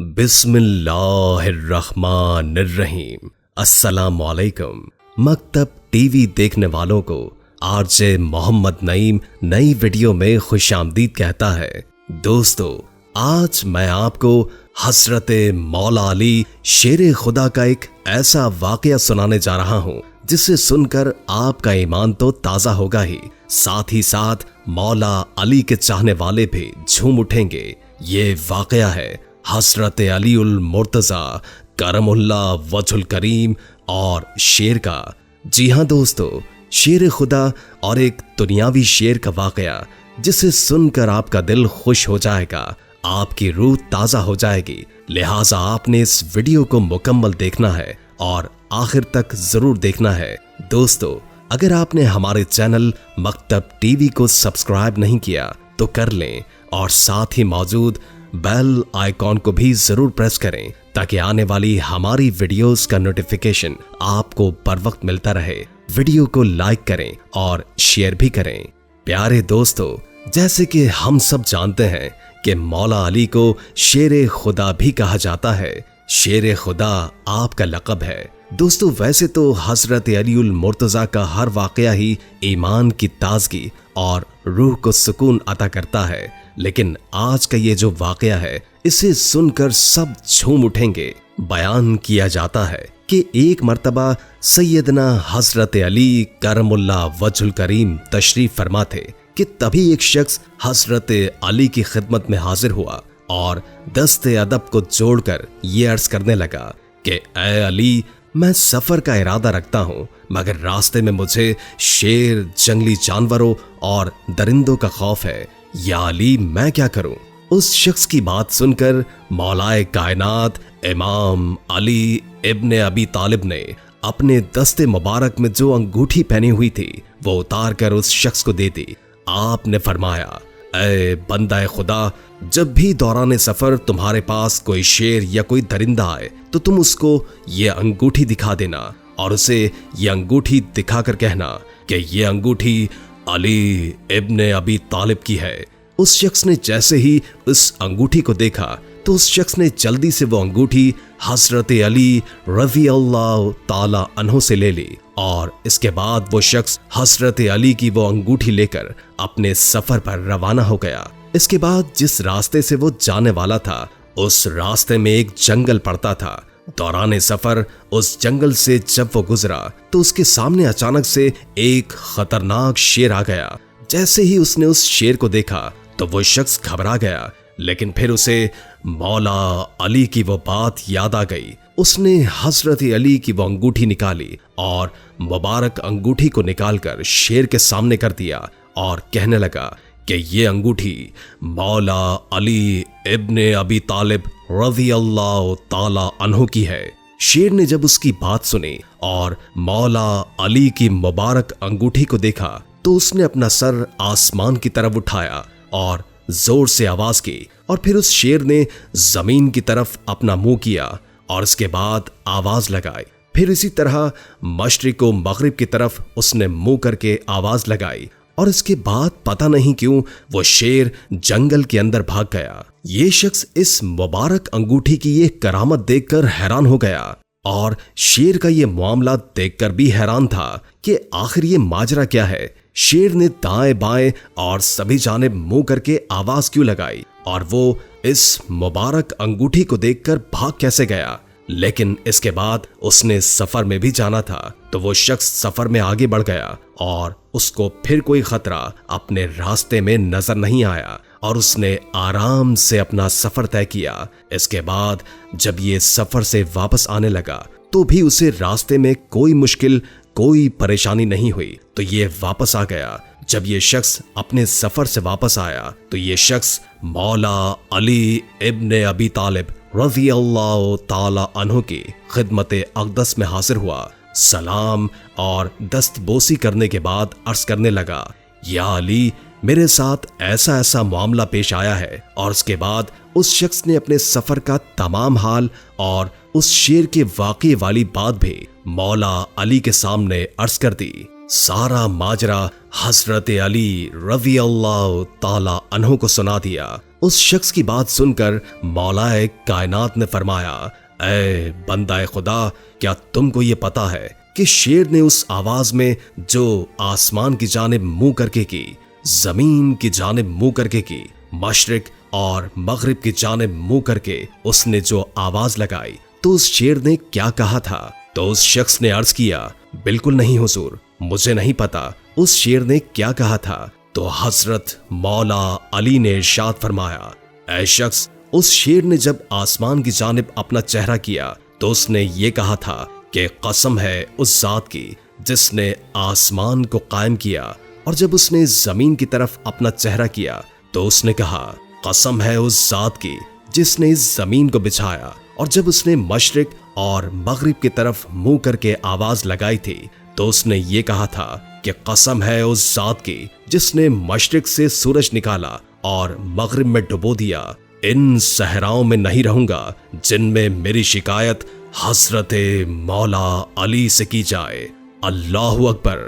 बिस्मिल्लाहिर्रहमानिर्रहीम। अस्सलामुअलैकुम। मकतब टीवी देखने वालों को आरजे मोहम्मद नईम नई वीडियो में खुशामदीद कहता है। दोस्तों, आज मैं आपको हजरत मौला अली शेर खुदा का एक ऐसा वाकया सुनाने जा रहा हूँ जिसे सुनकर आपका ईमान तो ताजा होगा ही, साथ ही साथ मौला अली के चाहने वाले भी झूम उठेंगे। ये वाकया है हजरत अली उल मुर्तजा करमुल्लाह वजहुल करीम और शेर का। जी हाँ दोस्तों, शेर खुदा और एक दुनियावी शेर का वाकया जिसे सुनकर आपका दिल खुश हो जाएगा, आपकी रूह ताजा हो जाएगी। लिहाजा आपने इस वीडियो को मुकम्मल देखना है और आखिर तक जरूर देखना है। दोस्तों, अगर आपने हमारे चैनल मकतब टीवी को सब्सक्राइब नहीं किया तो कर लें और साथ ही मौजूद बेल आइकॉन को भी जरूर प्रेस करें ताकि आने वाली हमारी वीडियोस का नोटिफिकेशन आपको बर वक्त मिलता रहे। वीडियो को लाइक करें और शेयर भी करें। प्यारे दोस्तों, जैसे कि हम सब जानते हैं कि मौला अली को शेर खुदा भी कहा जाता है। शेर खुदा आपका लक़ब है। दोस्तों, वैसे तो हजरत अली उल मुर्तजा का हर वाकया ही ईमान की ताजगी और रूह को सुकून अता करता है, लेकिन आज का ये जो वाकया है इसे सुनकर सब झूम उठेंगे। बयान किया जाता है कि एक मर्तबा सैयदना हजरत अली करमुल्लाह वजहुल करीम तशरीफ फरमा थे कि तभी एक शख्स हजरत अली की खिदमत में हाजिर हुआ और दस्ते अदब को जोड़कर ये अर्ज करने लगा कि ए अली, मैं सफर का इरादा रखता हूँ, मगर रास्ते में मुझे शेर, जंगली जानवरों और दरिंदों का खौफ है। या अली, मैं क्या करूं? उस शख्स की बात सुनकर मौलाए कायनात इमाम अली इब्ने अबी तालिब ने अपने दस्ते मुबारक में जो अंगूठी पहनी हुई थी वो उतार कर उस शख्स को दे दी। आपने फरमाया, ए बंदा खुदा, जब भी दौरान सफर तुम्हारे पास कोई शेर या कोई दरिंदा आए तो तुम उसको ये अंगूठी दिखा देना और उसे ये अंगूठी दिखाकर कहना कि ये अंगूठी अली इब्ने अबी तालिब की है। उस शख्स ने जैसे ही उस अंगूठी को देखा तो उस शख्स ने जल्दी से वो अंगूठी हजरत अली रज़ी अल्लाह ताला अन्हु से ले ली और इसके बाद वो शख्स हजरत अली की वो अंगूठी लेकर अपने सफर पर रवाना हो गया। इसके बाद जिस रास्ते से वो जाने वाला था उस रास्ते में एक जंगल पड़ता था। दौरान सफर उस जंगल से जब वो गुजरा तो उसके सामने अचानक से एक खतरनाक शेर आ गया। जैसे ही उसने उस शेर को देखा तो वो शख्स घबरा गया, लेकिन फिर उसे मौला अली की वो बात याद आ गई। उसने हजरत अली की वो अंगूठी निकाली और मुबारक अंगूठी को निकालकर शेर के सामने कर दिया और कहने लगा कि ये अंगूठी मौला अली इब्ने अबी तालिब रज़ी अल्लाह ताला अन्हु की है। शेर ने जब उसकी बात सुनी और मौला अली की मुबारक अंगूठी को देखा तो उसने अपना सर आसमान की तरफ उठाया और जोर से आवाज की और फिर उस शेर ने जमीन की तरफ अपना मुंह किया और इसके बाद आवाज लगाई। फिर इसी तरह मशरिक व मगरिब की तरफ उसने मुंह करके आवाज लगाई और इसके बाद पता नहीं क्यों वो शेर जंगल के अंदर भाग गया। ये शख्स इस मुबारक अंगूठी की ये करामत देखकर हैरान हो गया और शेर का ये मामला देखकर भी हैरान था कि आखिर ये माजरा क्या है। शेर ने दाएं बाएं और सभी जानिब मुंह करके आवाज क्यों लगाई और वो इस मुबारक अंगूठी को देखकर भाग कैसे गया। लेकिन इसके बाद उसने सफर में भी जाना था तो वो शख्स सफर में आगे बढ़ गया और उसको फिर कोई खतरा अपने रास्ते में नजर नहीं आया और उसने आराम से अपना सफर तय किया। इसके बाद जब ये सफर से वापस आने लगा तो भी उसे रास्ते में कोई मुश्किल, कोई परेशानी नहीं हुई तो ये वापस आ गया। जब ये शख्स अपने सफर से वापस आया तो ये शख्स मौला अली इब्ने अबी तालिब रज़ी अल्लाह ताला अन्हु की खिदमत अक़दस में हाजिर हुआ। सलाम और दस्तबोसी करने के बाद अर्ज करने लगा, या अली, मेरे साथ ऐसा ऐसा मामला पेश आया है। और उसके बाद उस शख्स ने अपने सफर का तमाम हाल और उस शेर के वाक़े वाली बात भी मौला अली के सामने अर्ज कर दी। सारा माजरा हजरत अली रज़ी अल्लाह ताला अन्हु को सुना दिया। उस शख्स की बात सुनकर मौलाए कायनात ने फरमाया, ऐ बंदा खुदा, क्या तुमको ये पता है कि शेर ने उस आवाज में जो आसमान की जानिब मुंह करके की, जमीन की जानिब मुंह करके की, मशरिक और मगरिब की जानिब मुंह करके उसने जो आवाज लगाई, तो उस शेर ने क्या कहा था? तो उस शख्स ने अर्ज किया, बिल्कुल नहीं हुजूर, मुझे नहीं पता उस शेर ने क्या कहा था। तो हजरत मौला अली ने इरशाद फरमाया, ऐ शख्स, उस शेर ने जब आसमान की जानिब अपना चेहरा किया तो उसने ये कहा था कि कसम है उस जात की जिसने आसमान को कायम किया, और जब उसने जमीन की तरफ अपना चेहरा किया तो उसने कहा, कसम है उस जात की जिसने इस जमीन को बिछाया, और जब उसने मशरिक और मगरिब की तरफ मुंह करके आवाज लगाई थी तो उसने ये कहा था कि कसम है उस जात की जिसने मशरिक से सूरज निकाला और मगरिब में डुबो दिया। इन सहराओं में नहीं रहूंगा जिनमें मेरी शिकायत हजरत मौला अली से की जाए। अल्लाहु अकबर।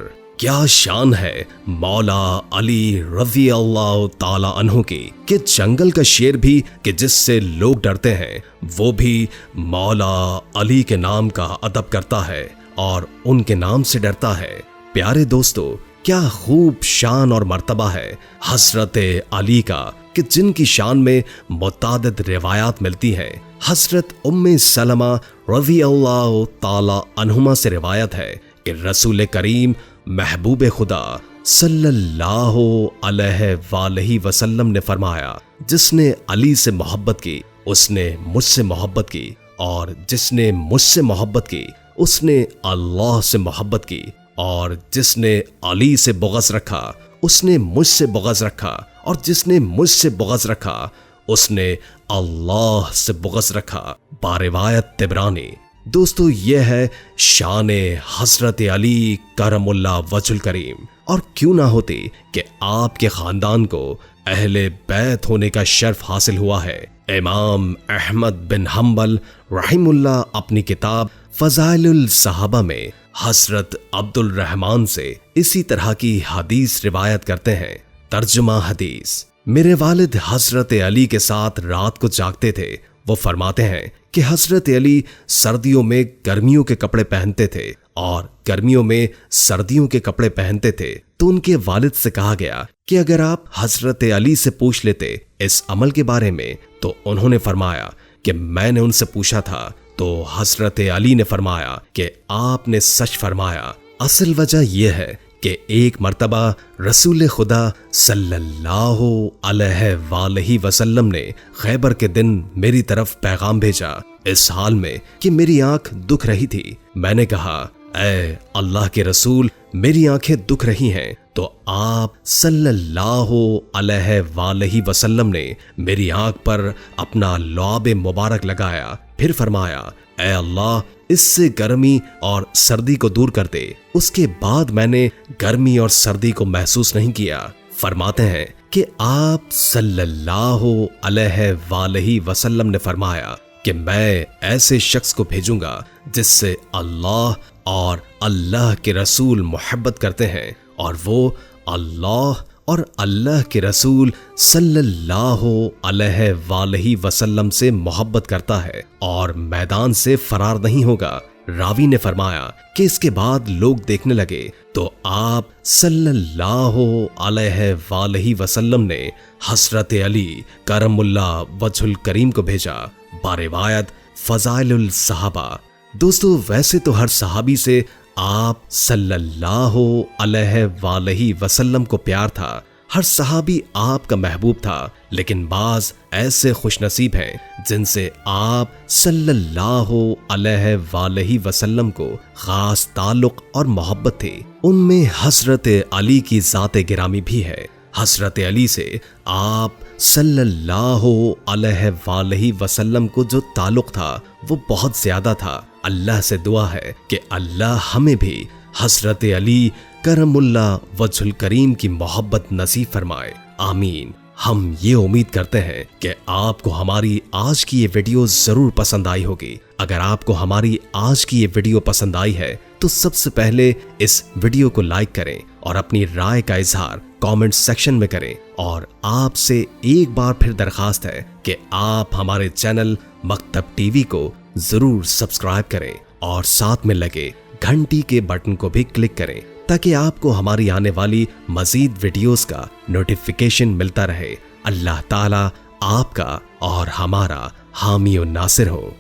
क्या शान है मौला अली रज़ी अल्लाह ताला अन्हु की कि जंगल का शेर भी कि जिससे लोग डरते हैं वो भी मौला अली के नाम का अदब करता है और उनके नाम से डरता है। प्यारे दोस्तों, क्या खूब शान और मर्तबा है हजरत अली का कि जिनकी शान में मुतादिद रिवायात मिलती हैं। हजरत उम्मे सलमा रज़ी अल्लाह ताला अन्हुमा से रिवायत है कि रसूल करीम महबूब खुदा सल्लल्लाहु अलैहि वसल्लम ने फरमाया, जिसने अली से मोहब्बत की उसने मुझसे मोहब्बत की, और जिसने मुझसे मोहब्बत की उसने अल्लाह से मोहब्बत की, और जिसने अली से बुग़्ज़ रखा उसने मुझसे बुग़्ज़ रखा, और जिसने मुझसे बुग़्ज़ रखा उसने अल्लाह से बुग़्ज़ रखा। बारिवायत तिबरानी। दोस्तों, यह है शान हजरत अली करमुल्ला वजुल करीम। और क्यों ना होती कि आपके खानदान को अहले बैत होने का शर्फ हासिल हुआ है। इमाम अहमद बिन हम्बल रहिमुल्लाह अपनी किताब फज़ाइलुल सहाबा में हजरत अब्दुल रहमान से इसी तरह की हदीस रिवायत करते हैं। तर्जुमा हदीस। मेरे वालिद हजरत अली के साथ रात को जागते थे। वो फरमाते हैं कि हजरत अली सर्दियों में गर्मियों के कपड़े पहनते थे और गर्मियों में सर्दियों के कपड़े पहनते थे। तो उनके वालिद से कहा गया कि अगर आप हजरत अली से पूछ लेते इस अमल के बारे में, तो उन्होंने फरमाया कि मैंने उनसे पूछा था। तो हजरत अली ने फरमाया कि आपने सच फरमाया। असल वजह यह है कि एक मर्तबा रसूल खुदा सल्लल्लाहु अलैहि वसल्लम ने खैबर के दिन मेरी तरफ पैगाम भेजा इस हाल में कि मेरी आंख दुख रही थी। मैंने कहा, ऐ अल्लाह के रसूल, मेरी आंखें दुख रही हैं। तो आप सल्लल्लाहु अलैहि वसल्लम ने मेरी आंख पर अपना लुआब मुबारक लगाया। फिर फरमाया, ऐ अल्लाह, इससे गर्मी और सर्दी को दूर कर दे। उसके बाद मैंने गर्मी और सर्दी को महसूस नहीं किया। फरमाते हैं कि आप सल्लल्लाहु अलैहि वसल्लम ने फरमाया कि मैं ऐसे शख्स को भेजूंगा जिससे अल्लाह और अल्लाह के रसूल मोहब्बत करते हैं, और वो अल्लाह और अल्लाह के रसूल सल्लल्लाहु अलैहि वसल्लम से मोहब्बत करता है और मैदान से फरार नहीं होगा। रावी ने फरमाया कि इसके बाद लोग देखने लगे तो आप सल्लल्लाहु अलैहि वसल्लम ने हजरत अली करमुल्ला वजहुल करीम को भेजा। बारिवायत फज़ाइलुल सहाबा। दोस्तों, वैसे तो हर सहाबी से आप सल्लल्लाहु अलैहि वसल्लम को प्यार था, हर सहाबी आपका महबूब था, लेकिन बाज ऐसे खुशनसीब हैं जिनसे आप सल्लल्लाहु अलैहि वसल्लम को खास ताल्लुक और मोहब्बत थी। उनमें हजरत अली की ज़ात गिरामी भी है। हजरत अली से आप सल्लल्लाहु अलैहि वसल्लम को जो ताल्लुक था वो बहुत ज्यादा था। अल्लाह से दुआ है कि अल्लाह हमें भी हजरत अली करमुल्ला वजहुल करीम की मोहब्बत नसीब फरमाए। आमीन। हम ये उम्मीद करते हैं कि आपको हमारी आज की ये वीडियो जरूर पसंद आई होगी। अगर आपको हमारी आज की ये वीडियो पसंद आई है तो सबसे पहले इस वीडियो को लाइक करें और अपनी राय का इजहार कमेंट सेक्शन में करें। और आपसे एक बार फिर दरखास्त है कि आप हमारे चैनल मकतब टीवी को जरूर सब्सक्राइब करें और साथ में लगे घंटी के बटन को भी क्लिक करें ताकि आपको हमारी आने वाली मजीद वीडियोस का नोटिफिकेशन मिलता रहे। अल्लाह ताला आपका और हमारा हामी और नासिर हो।